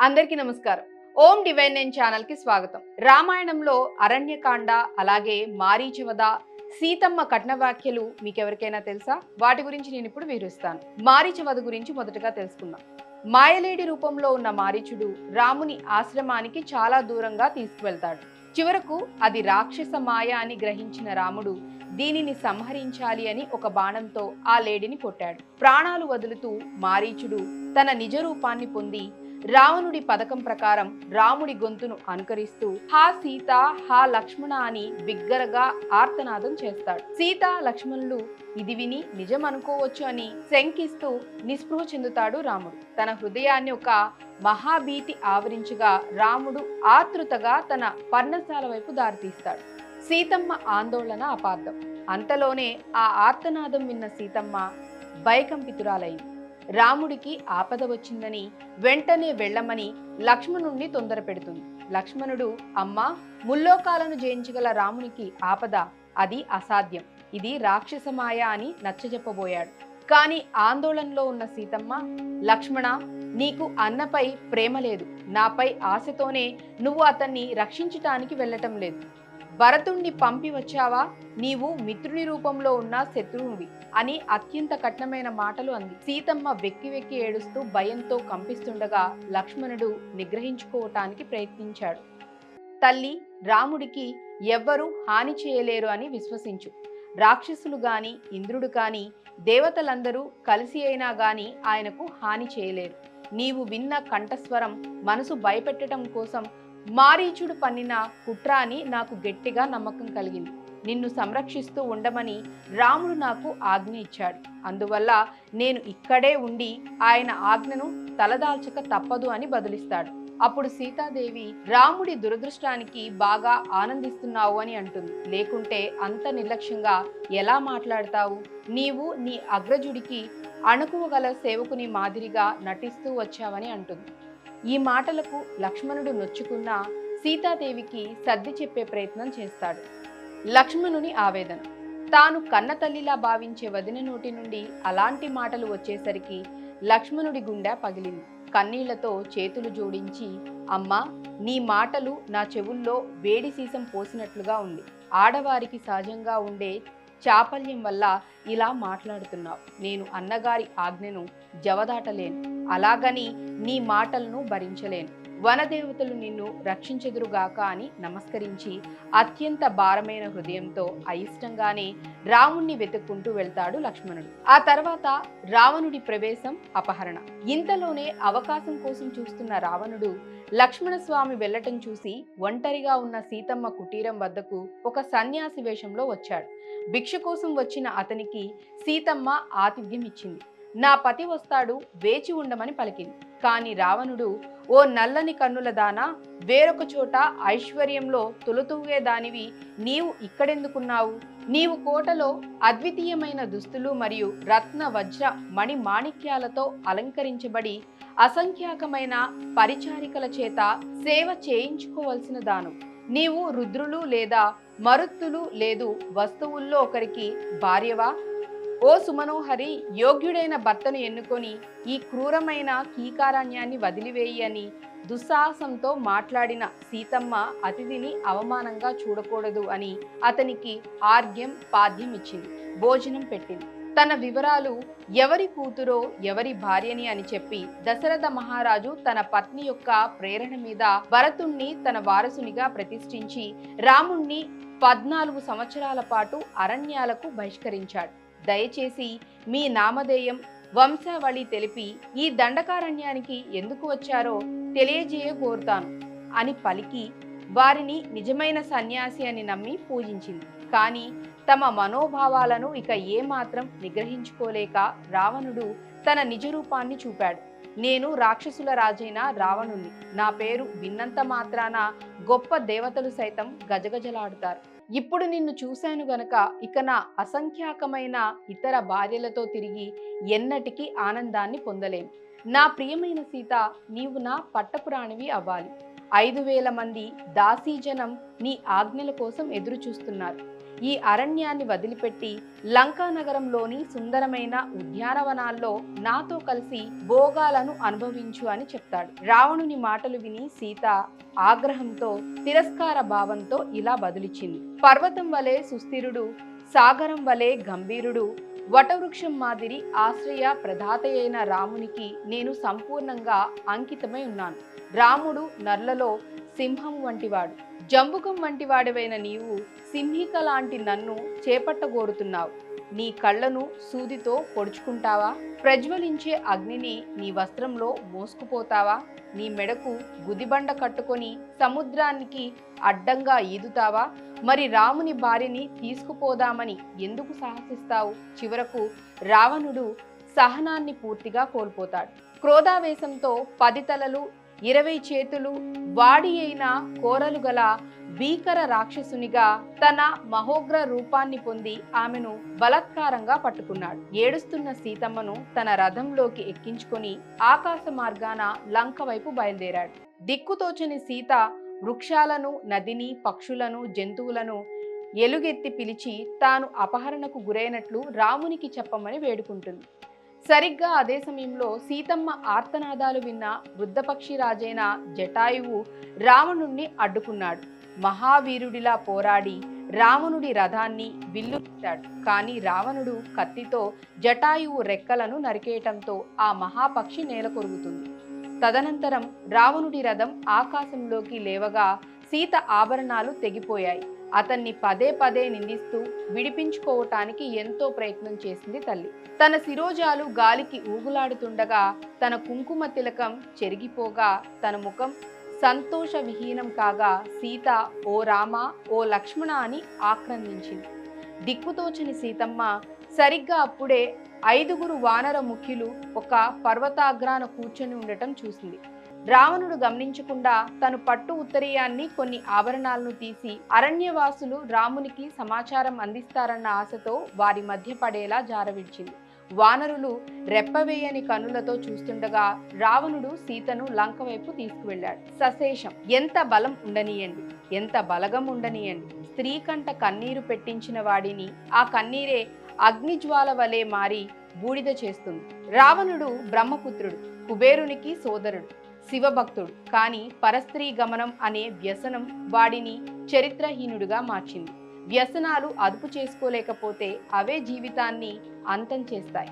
అందరికీ నమస్కారం. ఓం divine nine channel కి స్వాగతం. రామాయణంలో అరణ్యకాండ, అలాగే మారీచవధ, సీతమ్మ కట్న వ్యాఖ్యలు మీకెవరికైనా తెలుసా? వాటి గురించి నేను ఇప్పుడు వివరిస్తాను. మారీచవధ గురించి మొదటగా తెలుసుకుందాం. మాయలేడి రూపంలో ఉన్న మారీచుడు రాముని ఆశ్రమానికి చాలా దూరంగా తీసుకువెళ్తాడు. చివరకు అది రాక్షస మాయ అని గ్రహించిన రాముడు దీనిని సంహరించాలి అని ఒక బాణంతో ఆ లేడిని కొట్టాడు. ప్రాణాలు వదులుతూ మారీచుడు తన నిజ రూపాన్ని పొంది రావణుడి పథకం ప్రకారం రాముడి గొంతును అనుకరిస్తూ హా సీత, హా లక్ష్మణ అని బిగ్గరగా ఆర్తనాదం చేస్తాడు. సీత లక్ష్మణులు ఇది విని నిజం అనుకోవచ్చు అని శంకిస్తూ నిస్పృహ చెందుతాడు రాముడు. తన హృదయాన్ని ఒక మహాభీతి ఆవరించగా రాముడు ఆతృతగా తన పర్ణశాల వైపు దారితీస్తాడు. సీతమ్మ ఆందోళన అపార్థం. అంతలోనే ఆ ఆర్తనాదం విన్న సీతమ్మ భయకంపితురాలైంది. రాముడికి ఆపద వచ్చిందని వెంటనే వెళ్ళమని లక్ష్మణుణ్ణి తొందర పెడుతుంది. లక్ష్మణుడు అమ్మా, ముల్లోకాలను జయించగల రామునికి ఆపద, అది అసాధ్యం, ఇది రాక్షసమాయ అని నచ్చజెప్పబోయాడు. కానీ ఆందోళనలో ఉన్న సీతమ్మ, లక్ష్మణ, నీకు అన్నపై ప్రేమ లేదు, నాపై ఆశతోనే నువ్వు అతన్ని రక్షించటానికి వెళ్ళటం లేదు. భరతుణ్ణి పంపి వచ్చావా, నీవు మిత్రుని రూపంలో ఉన్న శత్రువువి అని అత్యంత కఠినమైన మాటలు అంది. సీతమ్మ వెక్కి వెక్కి ఏడుస్తూ భయంతో కంపిస్తుండగా లక్ష్మణుడు నిగ్రహించుకోవటానికి ప్రయత్నించాడు. తల్లి, రాముడికి ఎవ్వరూ హాని చేయలేరు అని విశ్వసించు. రాక్షసులు గాని, ఇంద్రుడు కాని, దేవతలందరూ కలిసి అయినా గాని ఆయనకు హాని చేయలేరు. నీవు విన్న కంఠస్వరం మనసు భయపెట్టడం కోసం మారీచుడు పన్నిన కుట్ర అని నాకు గట్టిగా నమ్మకం కలిగింది. నిన్ను సంరక్షిస్తూ ఉండమని రాముడు నాకు ఆజ్ఞ ఇచ్చాడు. అందువల్ల నేను ఇక్కడే ఉండి ఆయన ఆజ్ఞను తలదాల్చక తప్పదు అని బదులిస్తాడు. అప్పుడు సీతాదేవి రాముడి దురదృష్టానికి బాగా ఆనందిస్తున్నావు అని అంటుంది. లేకుంటే అంత నిర్లక్ష్యంగా ఎలా మాట్లాడతావు? నీవు నీ అగ్రజుడికి అణుకువగల సేవకుని మాదిరిగా నటిస్తూ వచ్చావని అంటుంది. ఈ మాటలకు లక్ష్మణుడు నొచ్చుకున్న సీతాదేవికి సర్ది చెప్పే ప్రయత్నం చేస్తాడు. లక్ష్మణుని ఆవేదన. తాను కన్న తల్లిలా భావించే వదిన నోటి నుండి అలాంటి మాటలు వచ్చేసరికి లక్ష్మణుడి గుండె పగిలింది. కన్నీళ్లతో చేతులు జోడించి, అమ్మా, నీ మాటలు నా చెవుల్లో వేడి సీసం పోసినట్లుగా ఉంది. ఆడవారికి సహజంగా ఉండే చాపల్యం వల్ల ఇలా మాట్లాడుతున్నావు. నేను అన్నగారి ఆజ్ఞను జవదాటలేను, అలాగని నీ మాటలను భరించలేను. వనదేవతలు నిన్ను రక్షించెదురుగాక అని నమస్కరించి అత్యంత భారమైన హృదయంతో అయిష్టంగానే రాముణ్ణి వెతుక్కుంటూ వెళ్తాడు లక్ష్మణుడు. ఆ తర్వాత రావణుడి ప్రవేశం, అపహరణ. ఇంతలోనే అవకాశం కోసం చూస్తున్న రావణుడు లక్ష్మణస్వామి వెళ్లటం చూసి ఒంటరిగా ఉన్న సీతమ్మ కుటీరం వద్దకు ఒక సన్యాసి వేషంలో వచ్చాడు. భిక్ష కోసం వచ్చిన అతనికి సీతమ్మ ఆతిథ్యం ఇచ్చింది. నా పతి వస్తాడు, వేచి ఉండమని పలికింది. కాని రావణుడు, ఓ నల్లని కన్నుల దానా, వేరొక చోట ఐశ్వర్యంలో తొలుతూగే దానివి నీవు ఇక్కడెందుకున్నావు? నీవు కోటలో అద్వితీయమైన దుస్తులు మరియు రత్న వజ్ర మణి మాణిక్యాలతో అలంకరించబడి అసంఖ్యాకమైన పరిచారికల చేత సేవ చేయించుకోవలసిన దాను. నీవు రుద్రులు లేదా మరుత్తులు లేదు వస్తువుల్లో ఒకరికి భార్యవా? ఓ సుమనోహరి, యోగ్యుడైన భర్తను ఎన్నుకొని ఈ క్రూరమైన కీకారణ్యాన్ని వదిలివేయి అని దుస్సాహసంతో మాట్లాడిన సీతమ్మ అతిథిని అవమానంగా చూడకూడదు అని అతనికి ఆర్ఘ్యం పాద్యం ఇచ్చింది, భోజనం పెట్టింది. తన వివరాలు, ఎవరి కూతురో ఎవరి భార్యని అని చెప్పి దశరథ మహారాజు తన పత్ని యొక్క ప్రేరణ మీద భరతుణ్ణి తన వారసునిగా ప్రతిష్ఠించి రాముణ్ణి 14 సంవత్సరాల పాటు అరణ్యాలకు బహిష్కరించాడు. దయచేసి మీ నామధేయం, వంశావళి తెలిపి ఈ దండకారణ్యానికి ఎందుకు వచ్చారో తెలియజేయ కోరుతాను అని పలికి వారిని నిజమైన సన్యాసి అని నమ్మి పూజించింది. కానీ తమ మనోభావాలను ఇక ఏమాత్రం నిగ్రహించుకోలేక రావణుడు తన నిజరూపాన్ని చూపాడు. నేను రాక్షసుల రాజైన రావణుణ్ణి. నా పేరు విన్నంత మాత్రాన గొప్ప దేవతలు సైతం గజగజలాడుతారు. ఇప్పుడు నిన్ను చూశాను గనక ఇక నా అసంఖ్యాకమైన ఇతర భార్యలతో తిరిగి ఎన్నటికీ ఆనందాన్ని పొందలేను. నా ప్రియమైన సీత, నీవు నా పట్టపురాణివి అవ్వాలి. 5000 మంది దాసీజనం నీ ఆజ్ఞల కోసం ఎదురు చూస్తున్నారు. ఈ అరణ్యాన్ని వదిలిపెట్టి లంకా నగరంలోని సుందరమైన ఉద్యానవనాల్లో నాతో కలిసి భోగాలను అనుభవించు అని చెప్తాడు. రావణుని మాటలు విని సీత ఆగ్రహంతో, తిరస్కార భావంతో ఇలా బదులిచ్చింది: పర్వతం వలె సుస్థిరుడు, సాగరం వలె గంభీరుడు, వటవృక్షం మాదిరి ఆశ్రయ ప్రదాత అయిన రామునికి నేను సంపూర్ణంగా అంకితమై ఉన్నాను. రాముడు నర్లలో సింహం వంటివాడు. జంబుకం వంటివాడివైన నీవు సింహిక లాంటి నన్ను చేపట్టగోరుతున్నావు. నీ కళ్ళను సూదితో పొడుచుకుంటావా? ప్రజ్వలించే అగ్నిని నీ వస్త్రంలో మోసుకుపోతావా? నీ మెడకు గుదిబండ కట్టుకొని సముద్రానికి అడ్డంగా ఈదుతావా? మరి రాముని భార్యని తీసుకుపోదామని ఎందుకు సాహసిస్తావు? చివరకు రావణుడు సహనాన్ని పూర్తిగా కోల్పోతాడు. క్రోధావేశంతో 10 తలలు 20 చేతులు వాడి అయిన కోరలు గల భీకర రాక్షసునిగా తన మహోగ్ర రూపాన్ని పొంది ఆమెను బలాత్కారంగా పట్టుకున్నాడు. ఏడుస్తున్న సీతమ్మను తన రథంలోకి ఎక్కించుకొని ఆకాశ మార్గాన లంక వైపు బయలుదేరాడు. దిక్కుతోచని సీత వృక్షాలను, నదిని, పక్షులను, జంతువులను ఎలుగెత్తి పిలిచి తాను అపహరణకు గురైనట్లు రామునికి చెప్పమని వేడుకుంటుంది. సరిగ్గా అదే సమయంలో సీతమ్మ ఆర్తనాదాలు విన్న వృద్ధపక్షి రాజైన జటాయువు రావణుణ్ణి అడ్డుకున్నాడు. మహావీరుడిలా పోరాడి రావణుడి రథాన్ని విల్లుతాడు. కానీ రావణుడు కత్తితో జటాయువు రెక్కలను నరికేయటంతో ఆ మహాపక్షి నేలకొరుగుతుంది. తదనంతరం రావణుడి రథం ఆకాశంలోకి లేవగా సీత ఆభరణాలు తెగిపోయాయి. అతన్ని పదే పదే నిందిస్తూ విడిపించుకోవటానికి ఎంతో ప్రయత్నం చేసింది తల్లి. తన శిరోజాలు గాలికి ఊగులాడుతుండగా తన కుంకుమ తిలకం చెరిగిపోగా తన ముఖం సంతోష విహీనం కాగా సీత ఓ రామ, ఓ లక్ష్మణ అని ఆక్రందించింది. దిక్కుతోచని సీతమ్మ సరిగ్గా అప్పుడే 5 వానర ముఖ్యులు ఒక పర్వతాగ్రాన కూర్చొని ఉండటం చూసింది. రావణుడు గమనించకుండా తను పట్టు ఉత్తరీయాన్ని, కొన్ని ఆభరణాలను తీసి అరణ్యవాసులు రామునికి సమాచారం అందిస్తారన్న ఆశతో వారి మధ్య పడేలా జారవిడిచింది. వానరులు రెప్పవేయని కన్నులతో చూస్తుండగా రావణుడు సీతను లంక వైపు తీసుకువెళ్ళాడు. సశేషం. ఎంత బలం ఉండనీయండి, ఎంత బలగం ఉండనీయండి, స్త్రీ కంట కన్నీరు పెట్టించిన వాడిని ఆ కన్నీరే అగ్నిజ్వాల వలె మారి బూడిద చేస్తుంది. రావణుడు బ్రహ్మపుత్రుడు, కుబేరునికి సోదరుడు, శివభక్తుడు. కానీ పరస్త్రీ గమనం అనే వ్యసనం వాడిని చరిత్రహీనుడిగా మార్చింది. వ్యసనాలు అదుపు చేసుకోలేకపోతే అవే జీవితాన్ని అంతం చేస్తాయి.